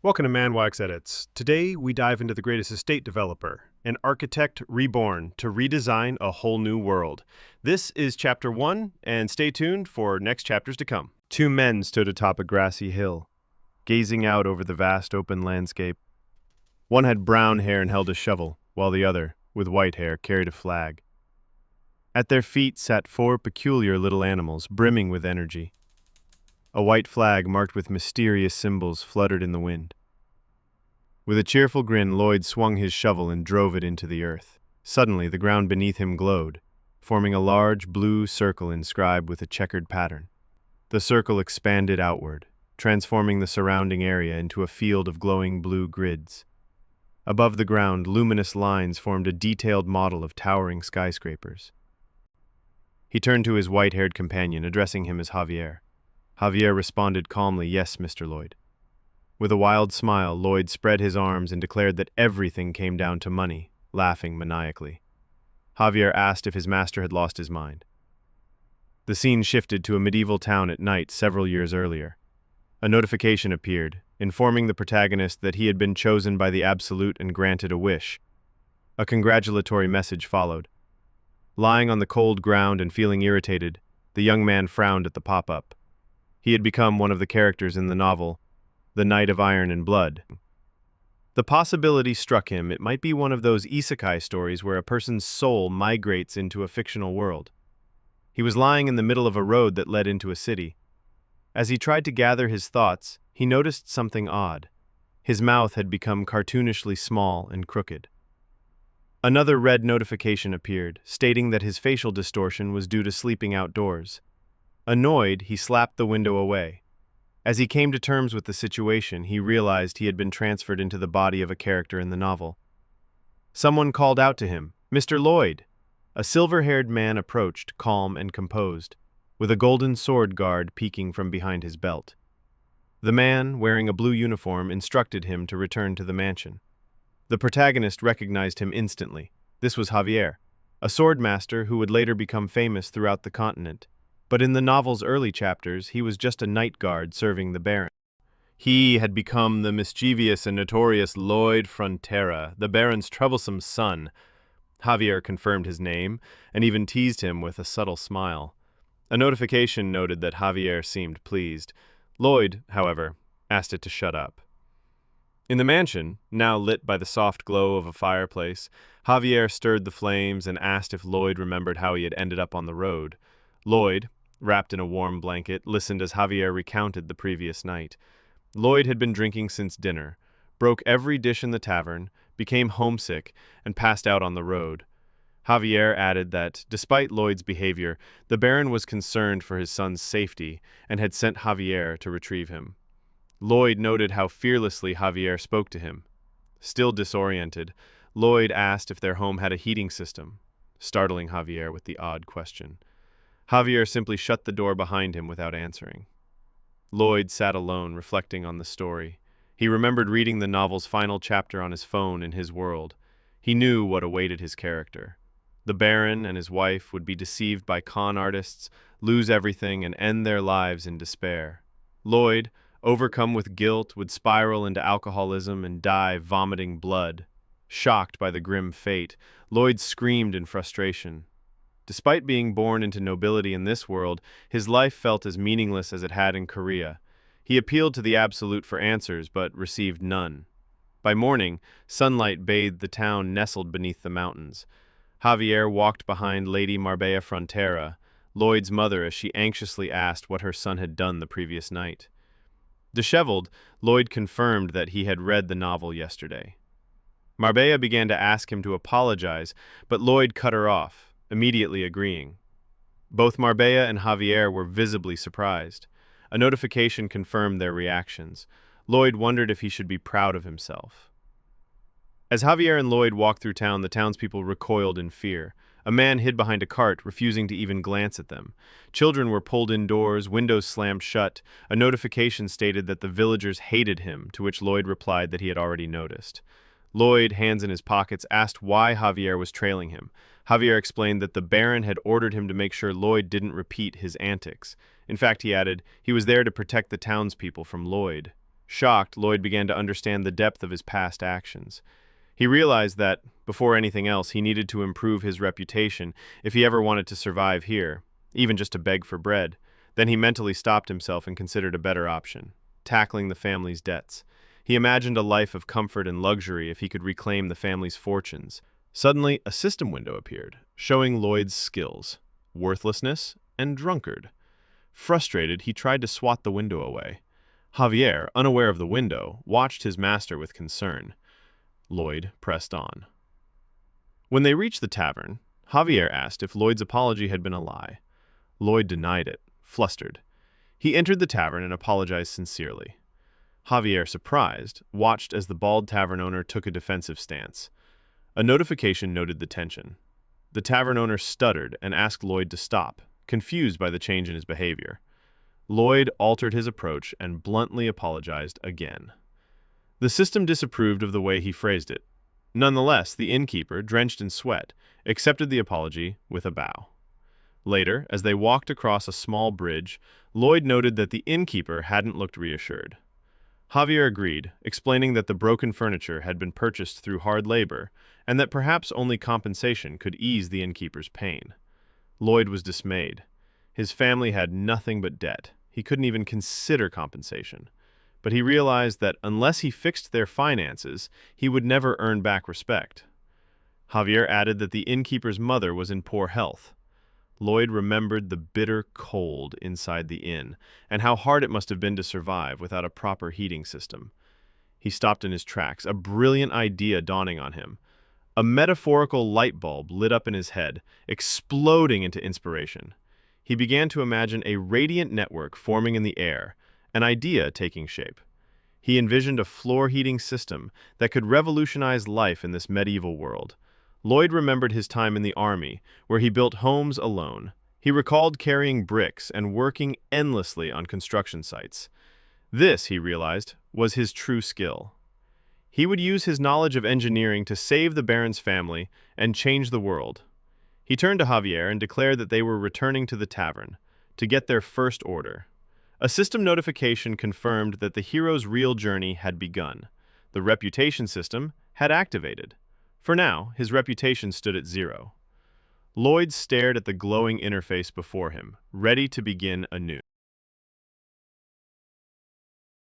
Welcome to Manhwa Edits. Today, we dive into the greatest estate developer, an architect reborn to redesign a whole new world. This is Chapter 1, and stay tuned for next chapters to come. Two men stood atop a grassy hill, gazing out over the vast open landscape. One had brown hair and held a shovel, while the other, with white hair, carried a flag. At their feet sat four peculiar little animals, brimming with energy. A white flag marked with mysterious symbols fluttered in the wind. With a cheerful grin, Lloyd swung his shovel and drove it into the earth. Suddenly, the ground beneath him glowed, forming a large blue circle inscribed with a checkered pattern. The circle expanded outward, transforming the surrounding area into a field of glowing blue grids. Above the ground, luminous lines formed a detailed model of towering skyscrapers. He turned to his white-haired companion, addressing him as Javier. Javier responded calmly, "Yes, Mr. Lloyd." With a wild smile, Lloyd spread his arms and declared that everything came down to money, laughing maniacally. Javier asked if his master had lost his mind. The scene shifted to a medieval town at night several years earlier. A notification appeared, informing the protagonist that he had been chosen by the Absolute and granted a wish. A congratulatory message followed. Lying on the cold ground and feeling irritated, the young man frowned at the pop-up. He had become one of the characters in the novel, The Knight of Iron and Blood. The possibility struck him it might be one of those isekai stories where a person's soul migrates into a fictional world. He was lying in the middle of a road that led into a city. As he tried to gather his thoughts, he noticed something odd. His mouth had become cartoonishly small and crooked. Another red notification appeared, stating that his facial distortion was due to sleeping outdoors. Annoyed, he slapped the window away. As he came to terms with the situation, he realized he had been transferred into the body of a character in the novel. Someone called out to him, "Mr. Lloyd!" A silver-haired man approached, calm and composed, with a golden sword guard peeking from behind his belt. The man, wearing a blue uniform, instructed him to return to the mansion. The protagonist recognized him instantly. This was Javier, a swordmaster who would later become famous throughout the continent. But in the novel's early chapters, he was just a night guard serving the Baron. He had become the mischievous and notorious Lloyd Frontera, the Baron's troublesome son. Javier confirmed his name, and even teased him with a subtle smile. A notification noted that Javier seemed pleased. Lloyd, however, asked it to shut up. In the mansion, now lit by the soft glow of a fireplace, Javier stirred the flames and asked if Lloyd remembered how he had ended up on the road. Lloyd, wrapped in a warm blanket, listened as Javier recounted the previous night. Lloyd had been drinking since dinner, broke every dish in the tavern, became homesick, and passed out on the road. Javier added that, despite Lloyd's behavior, the Baron was concerned for his son's safety and had sent Javier to retrieve him. Lloyd noted how fearlessly Javier spoke to him. Still disoriented, Lloyd asked if their home had a heating system, startling Javier with the odd question. Javier simply shut the door behind him without answering. Lloyd sat alone, reflecting on the story. He remembered reading the novel's final chapter on his phone in his world. He knew what awaited his character. The Baron and his wife would be deceived by con artists, lose everything, and end their lives in despair. Lloyd, overcome with guilt, would spiral into alcoholism and die vomiting blood. Shocked by the grim fate, Lloyd screamed in frustration. Despite being born into nobility in this world, his life felt as meaningless as it had in Korea. He appealed to the Absolute for answers, but received none. By morning, sunlight bathed the town nestled beneath the mountains. Javier walked behind Lady Marbella Frontera, Lloyd's mother, as she anxiously asked what her son had done the previous night. Disheveled, Lloyd confirmed that he had read the novel yesterday. Marbella began to ask him to apologize, but Lloyd cut her off, immediately agreeing. Both Marbella and Javier were visibly surprised. A notification confirmed their reactions. Lloyd wondered if he should be proud of himself. As Javier and Lloyd walked through town, the townspeople recoiled in fear. A man hid behind a cart, refusing to even glance at them. Children were pulled indoors, windows slammed shut. A notification stated that the villagers hated him, to which Lloyd replied that he had already noticed. Lloyd, hands in his pockets, asked why Javier was trailing him. Javier explained that the Baron had ordered him to make sure Lloyd didn't repeat his antics. In fact, he added, he was there to protect the townspeople from Lloyd. Shocked, Lloyd began to understand the depth of his past actions. He realized that, before anything else, he needed to improve his reputation if he ever wanted to survive here, even just to beg for bread. Then he mentally stopped himself and considered a better option, tackling the family's debts. He imagined a life of comfort and luxury if he could reclaim the family's fortunes. Suddenly, a system window appeared, showing Lloyd's skills, worthlessness, and drunkard. Frustrated, he tried to swat the window away. Javier, unaware of the window, watched his master with concern. Lloyd pressed on. When they reached the tavern, Javier asked if Lloyd's apology had been a lie. Lloyd denied it, flustered. He entered the tavern and apologized sincerely. Javier, surprised, watched as the bald tavern owner took a defensive stance. A notification noted the tension. The tavern owner stuttered and asked Lloyd to stop, confused by the change in his behavior. Lloyd altered his approach and bluntly apologized again. The system disapproved of the way he phrased it. Nonetheless, the innkeeper, drenched in sweat, accepted the apology with a bow. Later, as they walked across a small bridge, Lloyd noted that the innkeeper hadn't looked reassured. Javier agreed, explaining that the broken furniture had been purchased through hard labor and that perhaps only compensation could ease the innkeeper's pain. Lloyd was dismayed. His family had nothing but debt. He couldn't even consider compensation. But he realized that unless he fixed their finances, he would never earn back respect. Javier added that the innkeeper's mother was in poor health. Lloyd remembered the bitter cold inside the inn and how hard it must have been to survive without a proper heating system. He stopped in his tracks, a brilliant idea dawning on him. A metaphorical light bulb lit up in his head, exploding into inspiration. He began to imagine a radiant network forming in the air, an idea taking shape. He envisioned a floor heating system that could revolutionize life in this medieval world. Lloyd remembered his time in the army, where he built homes alone. He recalled carrying bricks and working endlessly on construction sites. This, he realized, was his true skill. He would use his knowledge of engineering to save the Baron's family and change the world. He turned to Javier and declared that they were returning to the tavern to get their first order. A system notification confirmed that the hero's real journey had begun. The reputation system had activated. For now, his reputation stood at 0. Lloyd stared at the glowing interface before him, ready to begin anew.